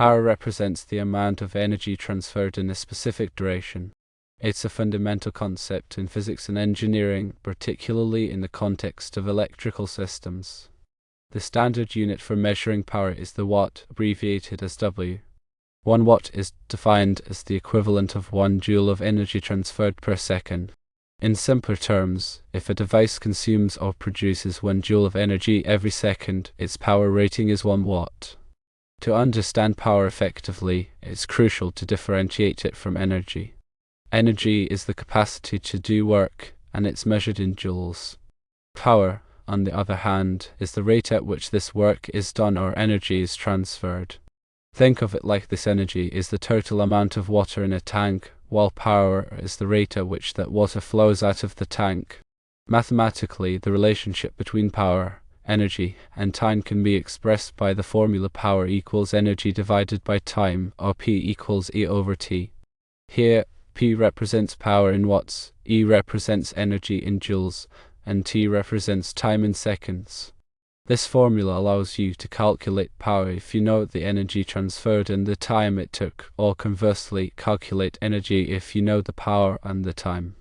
Power represents the amount of energy transferred in a specific duration. It's a fundamental concept in physics and engineering, particularly in the context of electrical systems. The standard unit for measuring power is the watt, abbreviated as W. 1 watt is defined as the equivalent of 1 joule of energy transferred per second. In simpler terms, if a device consumes or produces 1 joule of energy every second, its power rating is 1 watt. To understand power effectively, it's crucial to differentiate it from energy. Energy is the capacity to do work, and it's measured in joules. Power, on the other hand, is the rate at which this work is done or energy is transferred. Think of it like this: energy is the total amount of water in a tank, while power is the rate at which that water flows out of the tank. Mathematically, the relationship between power, energy, and time can be expressed by the formula power equals energy divided by time, or P equals E over T. Here, P represents power in watts, E represents energy in joules, and T represents time in seconds. This formula allows you to calculate power if you know the energy transferred and the time it took, or conversely, calculate energy if you know the power and the time.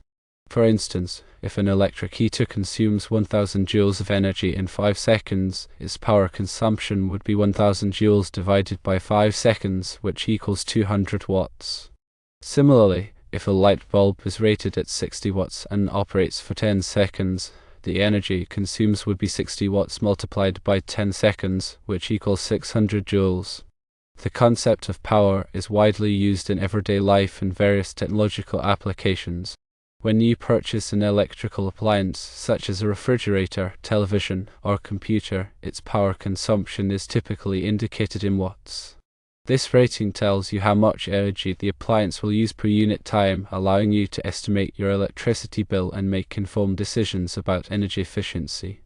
For instance, if an electric heater consumes 1000 joules of energy in 5 seconds, its power consumption would be 1000 joules divided by 5 seconds, which equals 200 watts. Similarly, if a light bulb is rated at 60 watts and operates for 10 seconds, the energy it consumes would be 60 watts multiplied by 10 seconds, which equals 600 joules. The concept of power is widely used in everyday life in various technological applications. When you purchase an electrical appliance, such as a refrigerator, television, or computer, its power consumption is typically indicated in watts. This rating tells you how much energy the appliance will use per unit time, allowing you to estimate your electricity bill and make informed decisions about energy efficiency.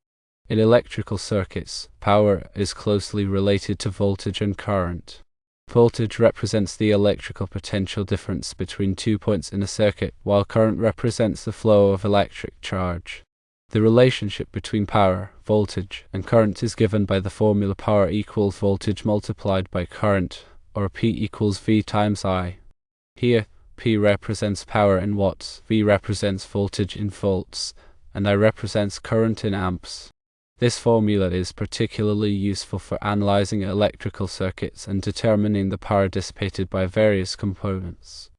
In electrical circuits, power is closely related to voltage and current. Voltage represents the electrical potential difference between 2 points in a circuit, while current represents the flow of electric charge. The relationship between power, voltage, and current is given by the formula power equals voltage multiplied by current, or P equals V times I. Here, P represents power in watts, V represents voltage in volts, and I represents current in amps. This formula is particularly useful for analyzing electrical circuits and determining the power dissipated by various components.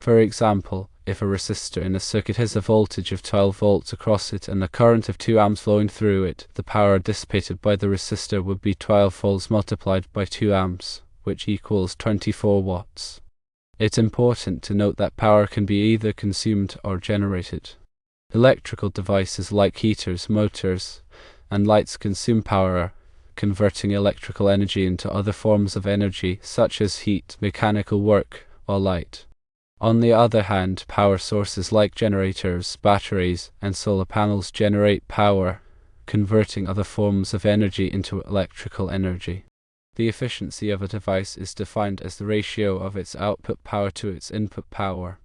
For example, if a resistor in a circuit has a voltage of 12 volts across it and a current of 2 amps flowing through it, the power dissipated by the resistor would be 12 volts multiplied by 2 amps, which equals 24 watts. It's important to note that power can be either consumed or generated. Electrical devices like heaters, motors, and lights consume power, converting electrical energy into other forms of energy such as heat, mechanical work, or light. On the other hand, power sources like generators, batteries, and solar panels generate power, converting other forms of energy into electrical energy. The efficiency of a device is defined as the ratio of its output power to its input power.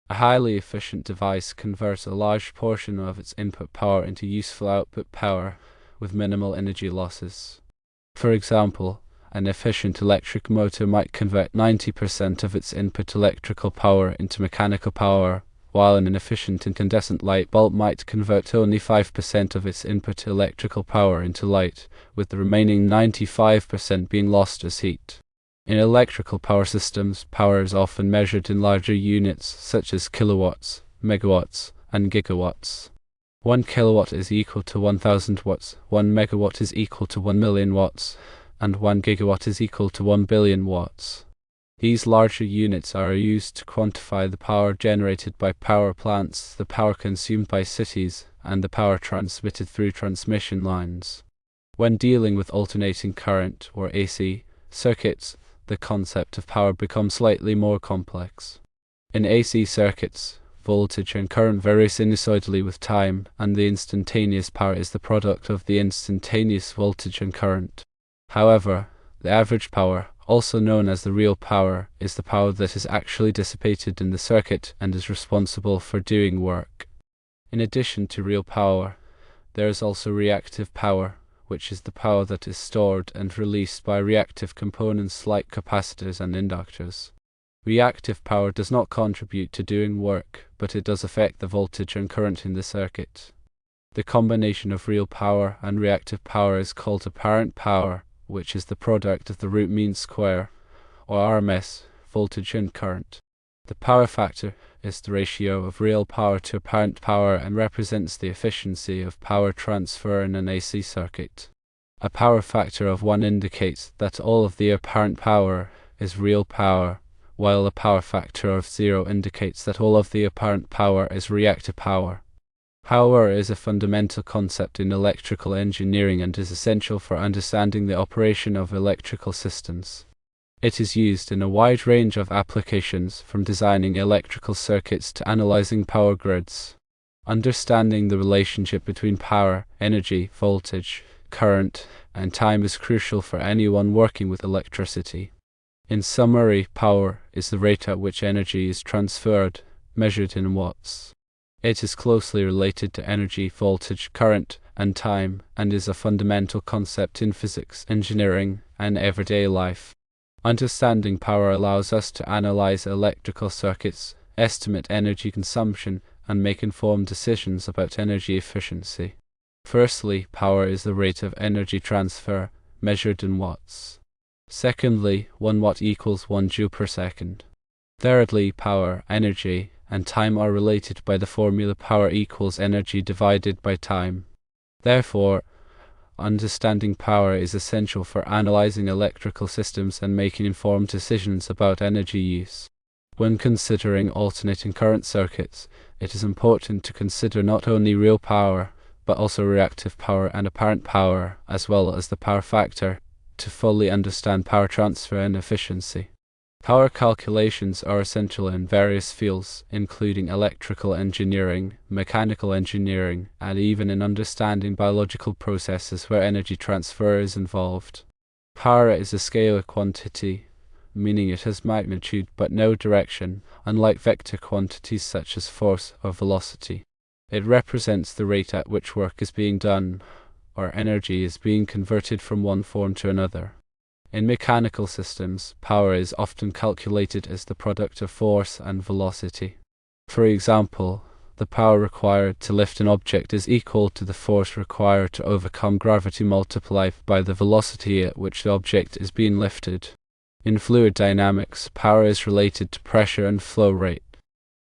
A highly efficient device converts a large portion of its input power into useful output power with minimal energy losses. For example, an efficient electric motor might convert 90% of its input electrical power into mechanical power, while an inefficient incandescent light bulb might convert only 5% of its input electrical power into light, with the remaining 95% being lost as heat. In electrical power systems, power is often measured in larger units such as kilowatts, megawatts, and gigawatts. 1 kilowatt is equal to 1000 watts, 1 megawatt is equal to 1 million watts, and 1 gigawatt is equal to 1 billion watts. These larger units are used to quantify the power generated by power plants, the power consumed by cities, and the power transmitted through transmission lines. When dealing with alternating current, or AC, circuits, the concept of power becomes slightly more complex. In AC circuits, voltage and current vary sinusoidally with time, and the instantaneous power is the product of the instantaneous voltage and current. However, the average power, also known as the real power, is the power that is actually dissipated in the circuit and is responsible for doing work. In addition to real power, there is also reactive power, which is the power that is stored and released by reactive components like capacitors and inductors. Reactive power does not contribute to doing work, but it does affect the voltage and current in the circuit. The combination of real power and reactive power is called apparent power, which is the product of the root mean square, or RMS, voltage and current. The power factor is the ratio of real power to apparent power and represents the efficiency of power transfer in an AC circuit. A power factor of 1 indicates that all of the apparent power is real power, while a power factor of 0 indicates that all of the apparent power is reactive power. Power is a fundamental concept in electrical engineering and is essential for understanding the operation of electrical systems. It is used in a wide range of applications, from designing electrical circuits to analyzing power grids. Understanding the relationship between power, energy, voltage, current, and time is crucial for anyone working with electricity. In summary, power is the rate at which energy is transferred, measured in watts. It is closely related to energy, voltage, current, and time, and is a fundamental concept in physics, engineering, and everyday life. Understanding power allows us to analyze electrical circuits, estimate energy consumption, and make informed decisions about energy efficiency. Firstly, power is the rate of energy transfer, measured in watts. Secondly, 1 watt equals 1 joule per second. Thirdly, power, energy, and time are related by the formula power equals energy divided by time. Therefore, understanding power is essential for analyzing electrical systems and making informed decisions about energy use. When considering alternating current circuits, it is important to consider not only real power, but also reactive power and apparent power, as well as the power factor, to fully understand power transfer and efficiency. Power calculations are essential in various fields, including electrical engineering, mechanical engineering, and even in understanding biological processes where energy transfer is involved. Power is a scalar quantity, meaning it has magnitude but no direction, unlike vector quantities such as force or velocity. It represents the rate at which work is being done, or energy is being converted from one form to another. In mechanical systems, power is often calculated as the product of force and velocity. For example, the power required to lift an object is equal to the force required to overcome gravity multiplied by the velocity at which the object is being lifted. In fluid dynamics, power is related to pressure and flow rate.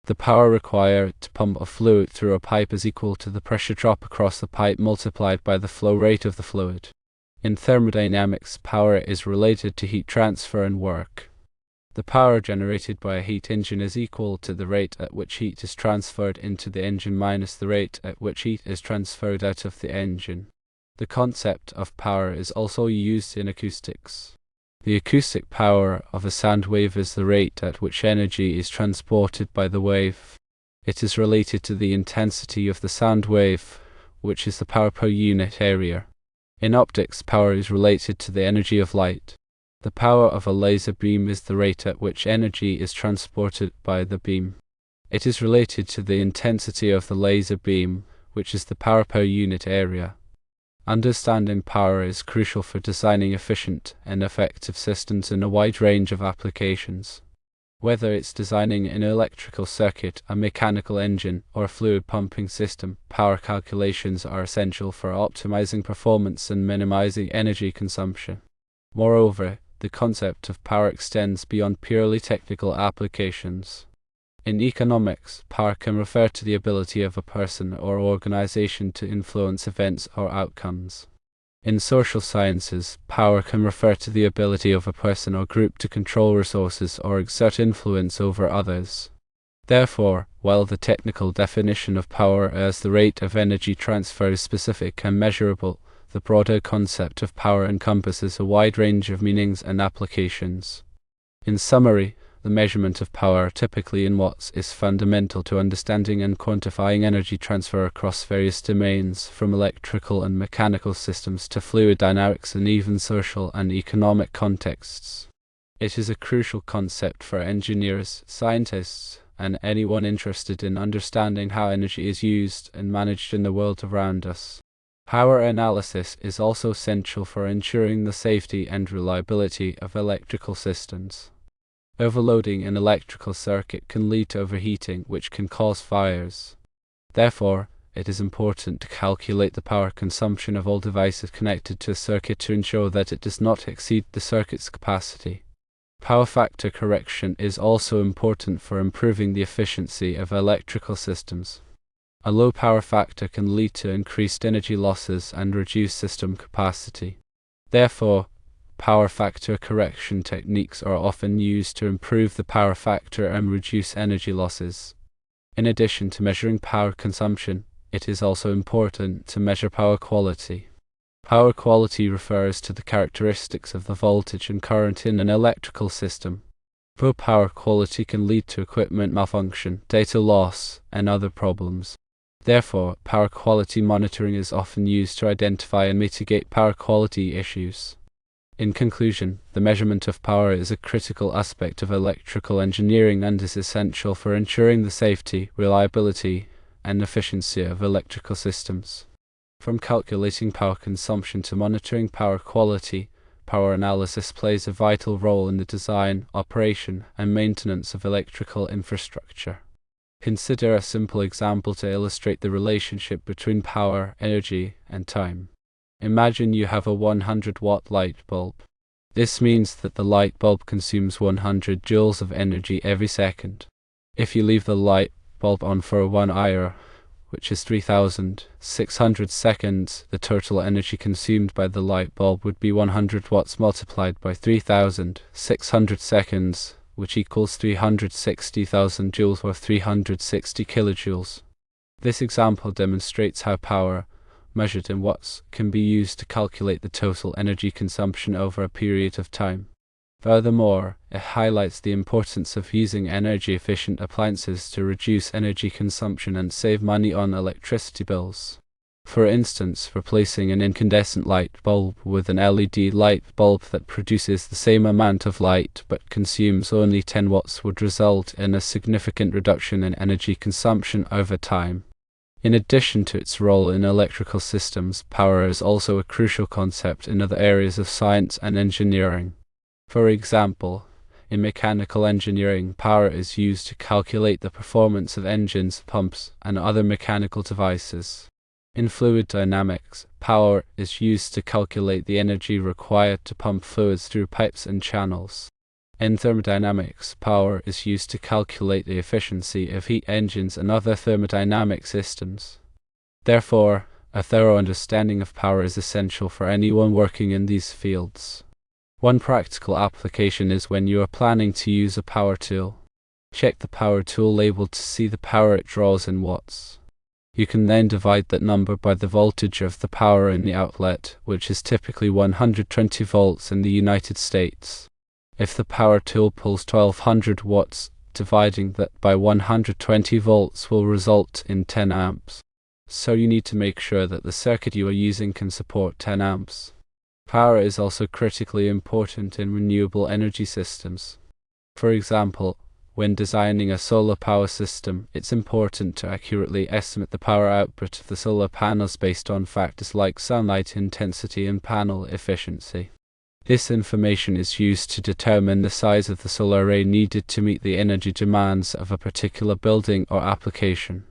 The power required to pump a fluid through a pipe is equal to the pressure drop across the pipe multiplied by the flow rate of the fluid. In thermodynamics, power is related to heat transfer and work. The power generated by a heat engine is equal to the rate at which heat is transferred into the engine minus the rate at which heat is transferred out of the engine. The concept of power is also used in acoustics. The acoustic power of a sound wave is the rate at which energy is transported by the wave. It is related to the intensity of the sound wave, which is the power per unit area. In optics, power is related to the energy of light. The power of a laser beam is the rate at which energy is transported by the beam. It is related to the intensity of the laser beam, which is the power per unit area. Understanding power is crucial for designing efficient and effective systems in a wide range of applications. Whether it's designing an electrical circuit, a mechanical engine, or a fluid pumping system, power calculations are essential for optimizing performance and minimizing energy consumption. Moreover, the concept of power extends beyond purely technical applications. In economics, power can refer to the ability of a person or organization to influence events or outcomes. In social sciences, power can refer to the ability of a person or group to control resources or exert influence over others. Therefore, while the technical definition of power as the rate of energy transfer is specific and measurable, the broader concept of power encompasses a wide range of meanings and applications. In summary, the measurement of power, typically in watts, is fundamental to understanding and quantifying energy transfer across various domains, from electrical and mechanical systems to fluid dynamics and even social and economic contexts. It is a crucial concept for engineers, scientists, and anyone interested in understanding how energy is used and managed in the world around us. Power analysis is also essential for ensuring the safety and reliability of electrical systems. Overloading an electrical circuit can lead to overheating, which can cause fires. Therefore, it is important to calculate the power consumption of all devices connected to a circuit to ensure that it does not exceed the circuit's capacity. Power factor correction is also important for improving the efficiency of electrical systems. A low power factor can lead to increased energy losses and reduced system capacity. Therefore, power factor correction techniques are often used to improve the power factor and reduce energy losses. In addition to measuring power consumption, it is also important to measure power quality. Power quality refers to the characteristics of the voltage and current in an electrical system. Poor power quality can lead to equipment malfunction, data loss, and other problems. Therefore, power quality monitoring is often used to identify and mitigate power quality issues. In conclusion, the measurement of power is a critical aspect of electrical engineering and is essential for ensuring the safety, reliability, and efficiency of electrical systems. From calculating power consumption to monitoring power quality, power analysis plays a vital role in the design, operation, and maintenance of electrical infrastructure. Consider a simple example to illustrate the relationship between power, energy, and time. Imagine you have a 100-watt light bulb. This means that the light bulb consumes 100 joules of energy every second. If you leave the light bulb on for 1 hour, which is 3,600 seconds, the total energy consumed by the light bulb would be 100 watts multiplied by 3,600 seconds, which equals 360,000 joules or 360 kilojoules. This example demonstrates how power, measured in watts, can be used to calculate the total energy consumption over a period of time. Furthermore, it highlights the importance of using energy-efficient appliances to reduce energy consumption and save money on electricity bills. For instance, replacing an incandescent light bulb with an LED light bulb that produces the same amount of light but consumes only 10 watts would result in a significant reduction in energy consumption over time. In addition to its role in electrical systems, power is also a crucial concept in other areas of science and engineering. For example, in mechanical engineering, power is used to calculate the performance of engines, pumps, and other mechanical devices. In fluid dynamics, power is used to calculate the energy required to pump fluids through pipes and channels. In thermodynamics, power is used to calculate the efficiency of heat engines and other thermodynamic systems. Therefore, a thorough understanding of power is essential for anyone working in these fields. One practical application is when you are planning to use a power tool. Check the power tool label to see the power it draws in watts. You can then divide that number by the voltage of the power in the outlet, which is typically 120 volts in the United States. If the power tool pulls 1200 watts, dividing that by 120 volts will result in 10 amps. So you need to make sure that the circuit you are using can support 10 amps. Power is also critically important in renewable energy systems. For example, when designing a solar power system, it's important to accurately estimate the power output of the solar panels based on factors like sunlight intensity and panel efficiency. This information is used to determine the size of the solar array needed to meet the energy demands of a particular building or application.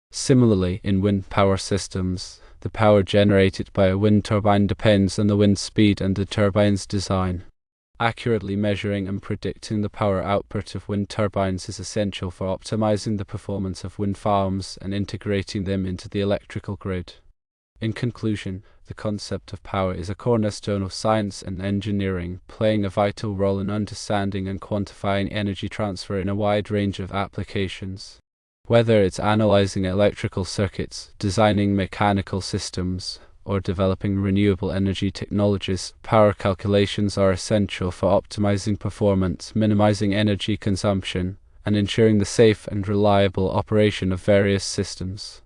Similarly, in wind power systems, the power generated by a wind turbine depends on the wind speed and the turbine's design. Accurately measuring and predicting the power output of wind turbines is essential for optimizing the performance of wind farms and integrating them into the electrical grid. In conclusion, the concept of power is a cornerstone of science and engineering, playing a vital role in understanding and quantifying energy transfer in a wide range of applications. Whether it's analyzing electrical circuits, designing mechanical systems, or developing renewable energy technologies, power calculations are essential for optimizing performance, minimizing energy consumption, and ensuring the safe and reliable operation of various systems.